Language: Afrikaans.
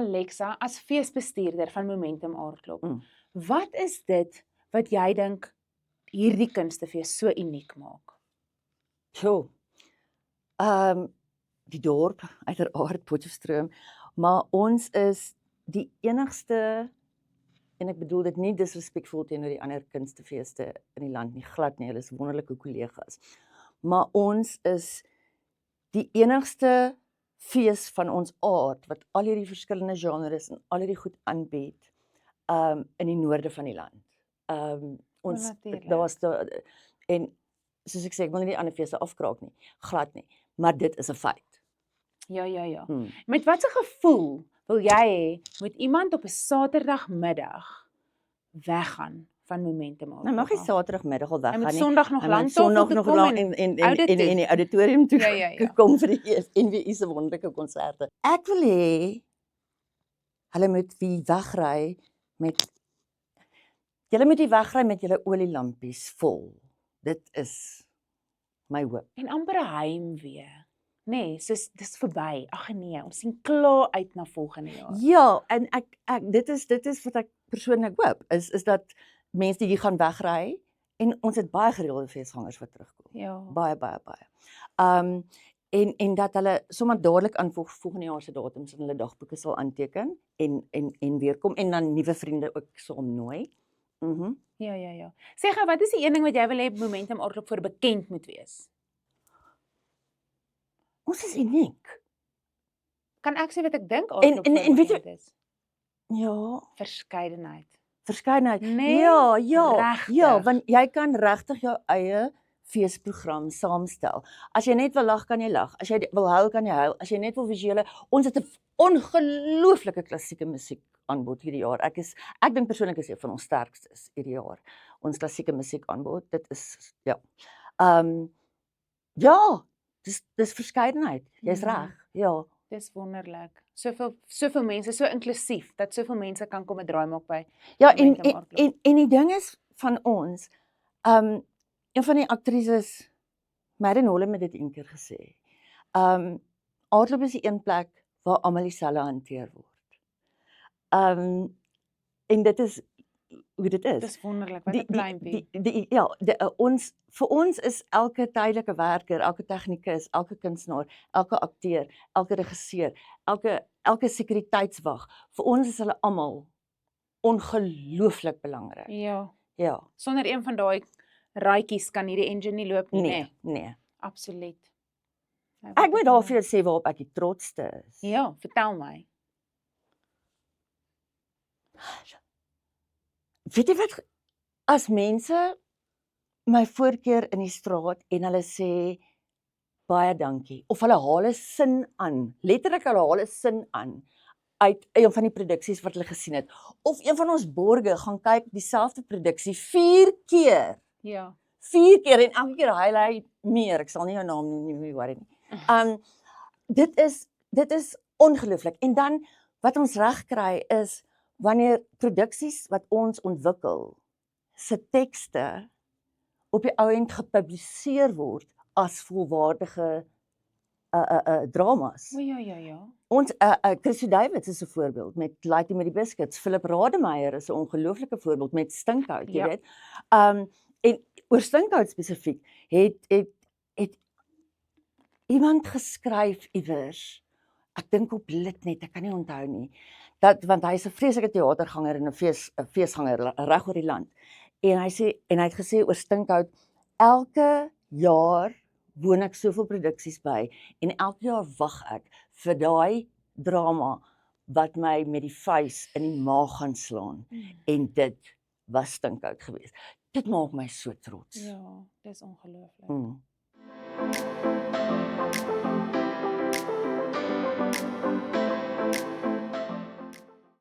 Alexa, as feesbestuurder van Momentum Aardklop, Mm. wat is dit wat jy dink hierdie kunstefees so uniek maak? So, die dorp, uiteraard Potchefstroom, maar ons is die enigste, en ek bedoel dit nie disrespekvol teenoor die ander kunstefeeste in die land nie, glad nie, hulle is wonderlike kollegas. Maar ons is die enigste fees van ons aard wat al hierdie verskillende genres en al hierdie goed aanbied in die noorde van die land. Ons Natuurlijk. daar's en soos ek sê, ek wil nie die ander feeste afkraak nie, glad nie, maar dit is 'n feit. Ja. Met watse gevoel wil jy hê moet iemand op 'n Saterdagmiddag weggaan van Momentum Nou mag jy Aardklop af? Saterdagmiddag al Hy weggaan moet nie. Sondag nog Hy moet landtafel Sondag toe nog kom lang en in die auditorium toe Ja. kom vir die NWI se wonderlike konserte. Ek wil hê hulle moet wegry met julle olielampies vol. Dit is my hoop. En amper 'n heimwee. Nee, soos dis verby. Ag nee, ons sien klaar uit na volgende jaar. Ja, en ek dit is wat ek persoonlik hoop, is dat mense hier gaan wegry en ons het baie gereelde feesgangers wat terugkom. Ja. Baie. En dat hulle sommer dadelik aan volgende jaar se datums in hulle dagboeke sal aanteken en weer kom en dan nuwe vriende ook saam nooi. Ja. Sê gou, wat is die een ding wat jy wil hê Momentum Aardklop voor bekend moet wees? Ons is uniek. Kan ek sê wat ek dink Aardklop en voor weet jy- bekend is? Ja, Verskeidenheid. verskeidenheid. Nee, Ja, regtig. want jy kan regtig jou eie feesprogram saamstel. As jy net wil lag, kan jy lag. As jy wil huil, kan jy huil. As jy net wil visuele, ons het 'n ongelooflike klassieke musiek aanbod hierdie jaar. Ek dink persoonlik is een van ons sterkstes hierdie jaar. Ons klassieke musiek aanbod, dit is ja, dis verskeidenheid. Jy's reg. Ja. Dis wonderlik. Soveel mense, so inklusief dat soveel mense kan kom 'n draai maak by. Ja, Momentum Aardklop. en die ding is van ons, een van die aktrises, Madden Holland het dit eendag gesê. Aardklop is die een plek waar almal dieselfde hanteer word. En dit is hoe dit is. Dis wonderlik, wat 'n pleintjie. Vir ons is elke tydelike werker, elke tegnikus, elke kunstenaar, elke akteur, elke regisseur, elke sekuriteitswag, vir ons is hulle almal ongelooflik belangrik. Ja. Sonder een van daai raaitjies kan hierdie engine nie loop nie, Nee. Absoluut. Ek moet daar vir jou sê waarop ek die trotste is. Ja, vertel my. Weet jy wat, as mense my voorkeer in die straat en hulle sê baie dankie of hulle haal 'n sin aan, letterlik hulle haal 'n sin aan uit een van die produksies wat hulle gesien het, of een van ons borge gaan kyk dieselfde produksie 4 keer. Ja. 4 keer en elke keer hy meer, ek sal nie jou naam noem nie, worry nie. Dit is ongelooflik. En dan wat ons reg kry is wanneer produksies wat ons ontwikkel se tekste op die ou end gepubliseer word as volwaardige dramas. O ja. Ons Chrissy Davids is 'n voorbeeld met Lighting met die Biscuits. Philip Rademeier is 'n ongelooflike voorbeeld met Stinkhout, jy weet. En oor Stinkhout spesifiek het iemand geskryf iewers. Ek dink op Litnet, ek kan nie onthou nie. Want hy is 'n vreeslike teaterganger en 'n feesganger reg oor die land. En hy het gesê oor Stinkhout, elke jaar woon ek soveel produksies by en elke jaar wag ek vir daai drama wat my met die vuis in die maag gaan slaan. En dit was Stinkhout geweest. Dit maak my so trots. Ja, dis ongelooflik.